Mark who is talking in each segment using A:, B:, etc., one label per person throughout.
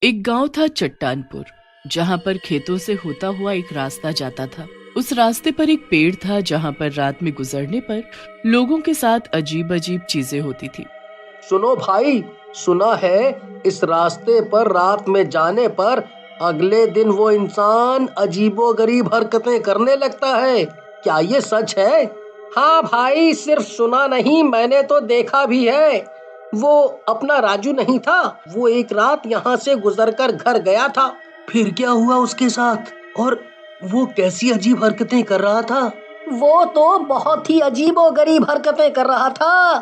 A: एक गांव था चट्टानपुर, जहां पर खेतों से होता हुआ एक रास्ता जाता था। उस रास्ते पर एक पेड़ था जहां पर रात में गुजरने पर लोगों के साथ अजीब अजीब चीजें होती थी।
B: सुनो भाई, सुना है इस रास्ते पर रात में जाने पर अगले दिन वो इंसान अजीबोगरीब हरकतें करने लगता है। क्या ये सच है? हाँ भाई, सिर्फ सुना नहीं, मैंने तो देखा भी है। वो अपना राजू नहीं था, वो एक रात यहाँ से गुजरकर घर गया था। फिर क्या हुआ उसके साथ और वो कैसी अजीब हरकतें कर रहा था? वो तो बहुत ही अजीबोगरीब हरकतें कर रहा था।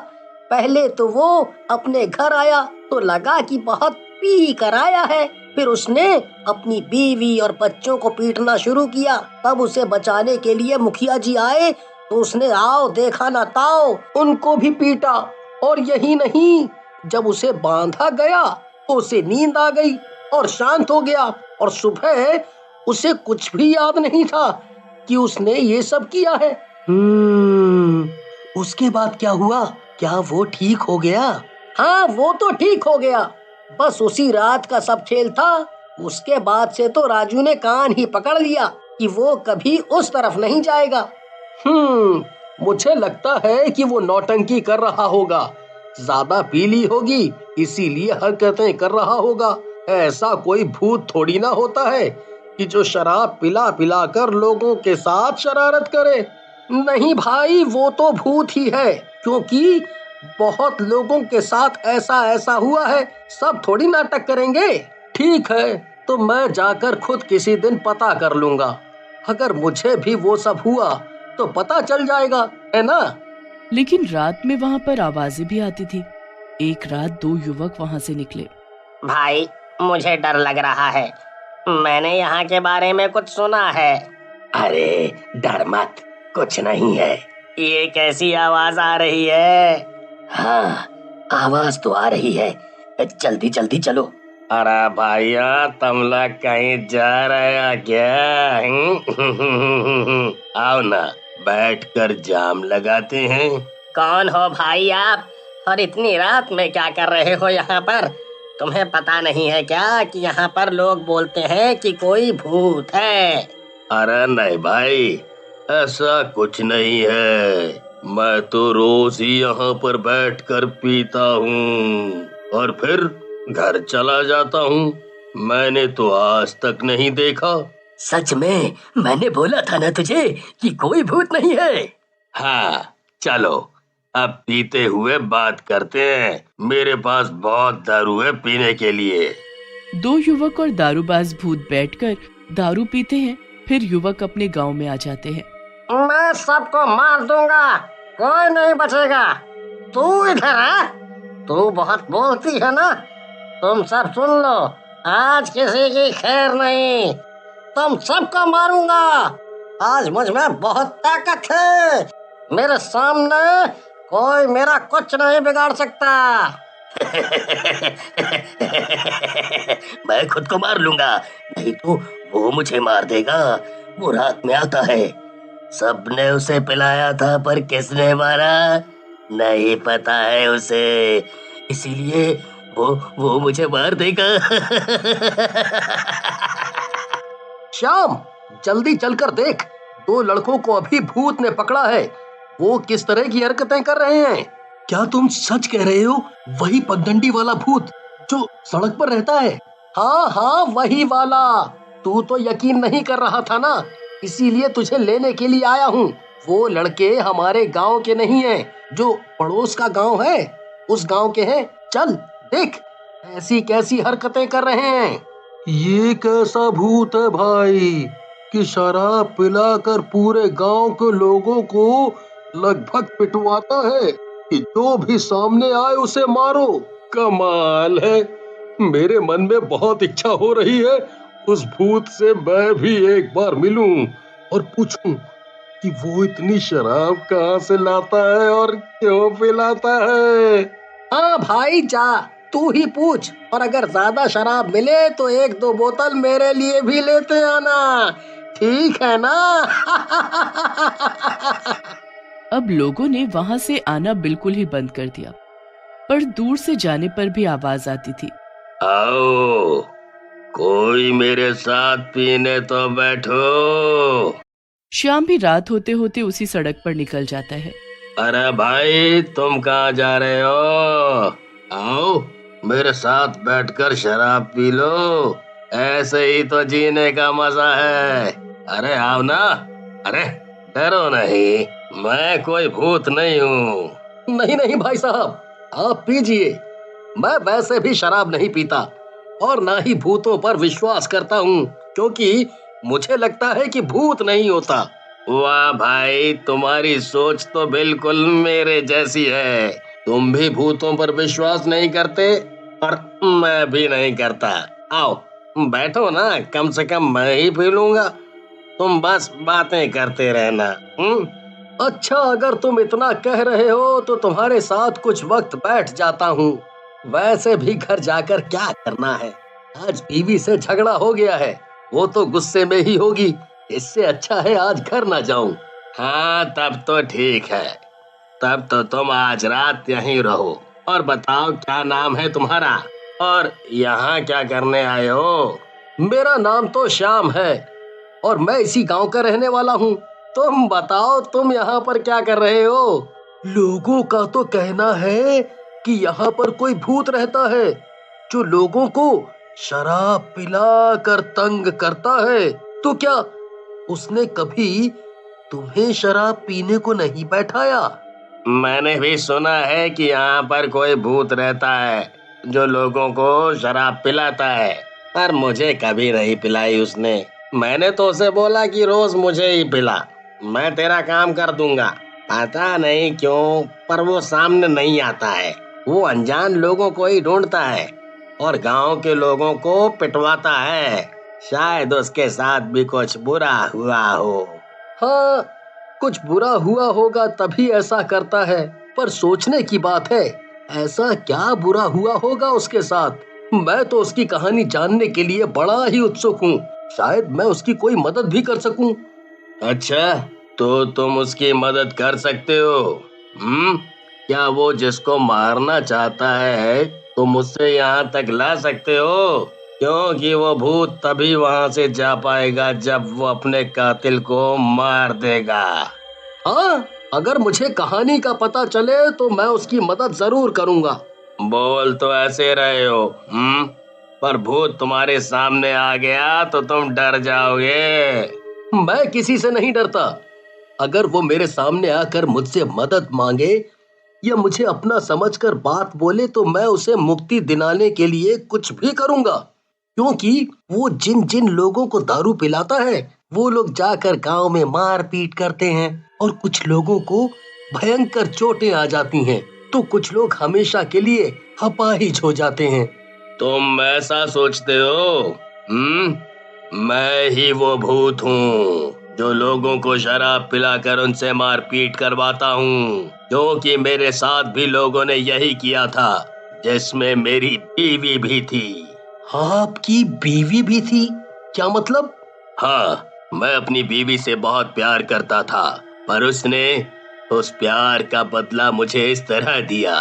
B: पहले तो वो अपने घर आया तो लगा कि बहुत पी कर आया है। फिर उसने अपनी बीवी और बच्चों को पीटना शुरू किया। तब उसे बचाने के लिए मुखिया जी आए तो उसने आओ देखा ना ताओ उनको भी पीटा। और यही नहीं, जब उसे बांधा गया तो उसे नींद आ गई और शांत हो गया। और सुबह उसे कुछ भी याद नहीं था कि उसने ये सब किया है। उसके बाद क्या हुआ? क्या वो ठीक हो गया? हाँ, वो तो ठीक हो गया। बस उसी रात का सब खेल था। उसके बाद से तो राजू ने कान ही पकड़ लिया कि वो कभी उस तरफ नहीं जाएगा। मुझे लगता है कि वो नौटंकी कर रहा होगा। ज्यादा पी ली होगी, इसीलिए हरकतें कर रहा होगा। ऐसा कोई भूत थोड़ी ना होता है कि जो शराब पिला पिला कर लोगों के साथ शरारत करे। नहीं भाई, वो तो भूत ही है, क्योंकि बहुत लोगों के साथ ऐसा ऐसा हुआ है। सब थोड़ी नाटक करेंगे। ठीक है, तो मैं जाकर खुद किसी दिन पता कर लूंगा। अगर मुझे भी वो सब हुआ तो पता चल जाएगा, है ना?
A: लेकिन रात में वहां पर आवाजें भी आती थी। एक रात दो युवक वहां से निकले।
C: भाई, मुझे डर लग रहा है। मैंने यहाँ के बारे में कुछ सुना है।
B: अरे डर मत, कुछ नहीं है।
C: ये कैसी आवाज आ रही है?
B: हाँ, आवाज तो आ रही है। जल्दी जल्दी चलो।
C: अरे भैया, तुम लोग कहीं जा रहे हो क्या?
B: आओ ना, बैठकर जाम लगाते हैं।
C: कौन हो भाई आप? और इतनी रात में क्या कर रहे हो यहाँ पर? तुम्हें पता नहीं है क्या कि यहाँ पर लोग बोलते हैं कि कोई भूत है?
B: अरे नहीं भाई, ऐसा कुछ नहीं है। मैं तो रोज ही यहाँ पर बैठकर पीता हूँ और फिर घर चला जाता हूँ। मैंने तो आज तक नहीं देखा।
C: सच में? मैंने बोला था ना तुझे कि कोई भूत नहीं है।
B: हाँ, चलो अब पीते हुए बात करते हैं। मेरे पास बहुत दारू है पीने के लिए।
A: दो युवक और दारूबाज भूत बैठकर दारू पीते हैं। फिर युवक अपने गांव में आ जाते हैं।
C: मैं सबको मार दूंगा, कोई नहीं बचेगा। तू इधर आ, तू बहुत बोलती है ना। तुम सब सुन लो, आज किसी की खैर नहीं। तुम सबको मारूंगा। आज मुझ में बहुत ताकत है। मेरे सामने कोई मेरा कुछ नहीं बिगाड़ सकता।
B: मैं खुद को मार लूंगा, नहीं तो वो मुझे मार देगा। वो रात में आता है। सबने उसे पिलाया था, पर किसने मारा नहीं पता है उसे, इसीलिए वो मुझे मार देगा। श्याम, जल्दी चलकर देख, दो लड़कों को अभी भूत ने पकड़ा है। वो किस तरह की हरकतें कर रहे हैं। क्या तुम सच कह रहे हो? वही पगडंडी वाला भूत जो सड़क पर रहता है? हाँ हाँ, वही वाला। तू तो यकीन नहीं कर रहा था ना, इसीलिए तुझे लेने के लिए आया हूँ। वो लड़के हमारे गांव के नहीं हैं, जो पड़ोस का गांव है उस गांव के हैं। चल देख, ऐसी कैसी हरकतें कर रहे हैं। ये कैसा भूत है भाई कि शराब पिलाकर पूरे गांव के लोगों को लगभग पिटवाता है कि जो भी सामने आए उसे मारो। कमाल है, मेरे मन में बहुत इच्छा हो रही है उस भूत से मैं भी एक बार मिलूं और पूछूं कि वो इतनी शराब कहाँ से लाता है और क्यों पिलाता है। हाँ भाई, जा तू ही पूछ, और अगर ज्यादा शराब मिले तो एक दो बोतल मेरे लिए भी लेते आना, ठीक है ना?
A: अब लोगों ने वहां से आना बिल्कुल ही बंद कर दिया, पर दूर से जाने पर भी आवाज आती थी।
B: आओ, कोई मेरे साथ पीने तो बैठो।
A: श्याम भी रात होते होते उसी सड़क पर निकल जाता है।
B: अरे भाई, तुम कहाँ जा रहे हो? आओ, मेरे साथ बैठकर शराब पी लो। ऐसे ही तो जीने का मजा है। अरे आओ ना। अरे डरो नहीं, मैं कोई भूत नहीं हूँ। नहीं नहीं भाई साहब, आप पीजिए। मैं वैसे भी शराब नहीं पीता और ना ही भूतों पर विश्वास करता हूँ, क्योंकि मुझे लगता है कि भूत नहीं होता। वाह भाई, तुम्हारी सोच तो बिल्कुल मेरे जैसी है। तुम भी भूतों पर विश्वास नहीं करते और मैं भी नहीं करता। आओ बैठो ना, कम से कम मैं ही पी लूंगा। तुम बस बातें करते रहना। अच्छा, अगर तुम इतना कह रहे हो तो तुम्हारे साथ कुछ वक्त बैठ जाता हूँ। वैसे भी घर जाकर क्या करना है? आज बीवी से झगड़ा हो गया है, वो तो गुस्से में ही होगी। इससे अच्छा है आज घर ना जाऊं। हाँ तब तो ठीक है, तब तो तुम आज रात यहीं रहो। और बताओ क्या नाम है तुम्हारा और यहाँ क्या करने आए हो? मेरा नाम तो श्याम है और मैं इसी गांव का रहने वाला हूँ। तुम बताओ, तुम यहाँ पर क्या कर रहे हो? लोगों का तो कहना है कि यहाँ पर कोई भूत रहता है जो लोगों को शराब पिला कर तंग करता है। तो क्या उसने कभी तुम्हें शराब पीने को नहीं बैठाया? मैंने भी सुना है कि यहाँ पर कोई भूत रहता है जो लोगों को शराब पिलाता है, पर मुझे कभी नहीं पिलाई उसने। मैंने तो उसे बोला कि रोज मुझे ही पिला, मैं तेरा काम कर दूंगा। पता नहीं क्यों पर वो सामने नहीं आता है। वो अनजान लोगों को ही ढूंढता है और गांव के लोगों को पिटवाता है। शायद उसके साथ भी कुछ बुरा हुआ हो। हाँ, कुछ बुरा हुआ होगा तभी ऐसा करता है। पर सोचने की बात है, ऐसा क्या बुरा हुआ होगा उसके साथ? मैं तो उसकी कहानी जानने के लिए बड़ा ही उत्सुक हूँ। शायद मैं उसकी कोई मदद भी कर सकूं। अच्छा, तो तुम उसकी मदद कर सकते हो? क्या वो जिसको मारना चाहता है तुम उससे यहाँ तक ला सकते हो? क्योंकि वो भूत तभी वहाँ से जा पाएगा जब वो अपने कातिल को मार देगा। हाँ, अगर मुझे कहानी का पता चले तो मैं उसकी मदद जरूर करूँगा। बोल तो ऐसे रहे हो, पर भूत तुम्हारे सामने आ गया तो तुम डर जाओगे। मैं किसी से नहीं डरता। अगर वो मेरे सामने आकर मुझसे मदद मांगे या मुझे अपना समझकर बात बोले तो मैं उसे मुक्ति दिलाने के लिए कुछ भी करूंगा। क्योंकि वो जिन जिन लोगों को दारू पिलाता है वो लोग जाकर गांव में मार पीट करते हैं और कुछ लोगों को भयंकर चोटें आ जाती हैं, तो कुछ लोग हमेशा के लिए अपाहिज हो जाते हैं। तुम ऐसा सोचते हो? मैं ही वो भूत हूँ जो लोगों को शराब पिलाकर उनसे मार पीट करवाता हूँ, क्योंकि मेरे साथ भी लोगों ने यही किया था, जिसमें मेरी बीवी भी थी। आपकी बीवी भी थी? क्या मतलब? हाँ, मैं अपनी बीवी से बहुत प्यार करता था, पर उसने उस प्यार का बदला मुझे इस तरह दिया।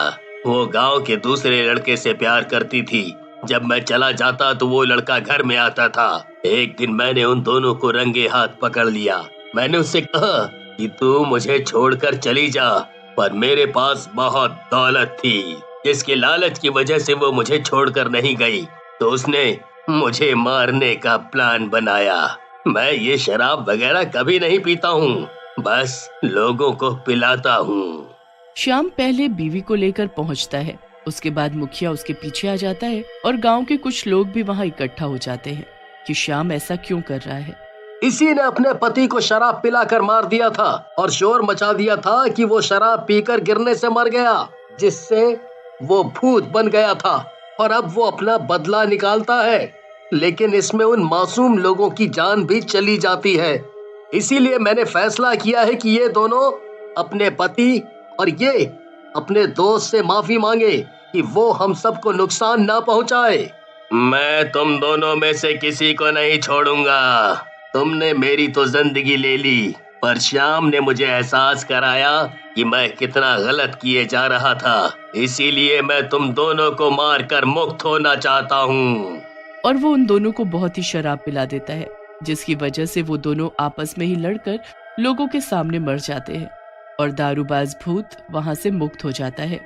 B: वो गांव के दूसरे लड़के से प्यार करती थी। जब मैं चला जाता तो वो लड़का घर में आता था। एक दिन मैंने उन दोनों को रंगे हाथ पकड़ लिया। मैंने उससे कहा कि तू मुझे छोड़कर चली जा, पर मेरे पास बहुत दौलत थी, जिसके लालच की वजह से वो मुझे छोड़कर नहीं गई। तो उसने मुझे मारने का प्लान बनाया। मैं ये शराब वगैरह कभी नहीं पीता हूँ, बस लोगों को पिलाता हूँ।
A: श्याम पहले बीवी को लेकर पहुँचता है, उसके बाद मुखिया उसके पीछे आ जाता है और गांव के कुछ लोग भी वहाँ इकट्ठा हो जाते हैं कि श्याम ऐसा क्यों कर रहा है।
B: इसी ने अपने पति को शराब पिलाकर मार दिया था और शोर मचा दिया था कि वो शराब पीकर गिरने से मर गया, जिससे वो भूत बन गया था और अब वो अपना बदला निकालता है। लेकिन इसमें उन मासूम लोगों की जान भी चली जाती है। इसीलिए मैंने फैसला किया है कि ये दोनों अपने पति और ये अपने दोस्त से माफी मांगे कि वो हम सबको नुकसान ना पहुंचाए। मैं तुम दोनों में से किसी को नहीं छोड़ूंगा। तुमने मेरी तो जिंदगी ले ली, पर श्याम ने मुझे एहसास कराया कि मैं कितना गलत किए जा रहा था। इसीलिए मैं तुम दोनों को मारकर मुक्त होना चाहता हूँ।
A: और वो उन दोनों को बहुत ही शराब पिला देता है, जिसकी वजह से वो दोनों आपस में ही लड़कर लोगों के सामने मर जाते हैं और दारूबाज भूत वहां से मुक्त हो जाता है।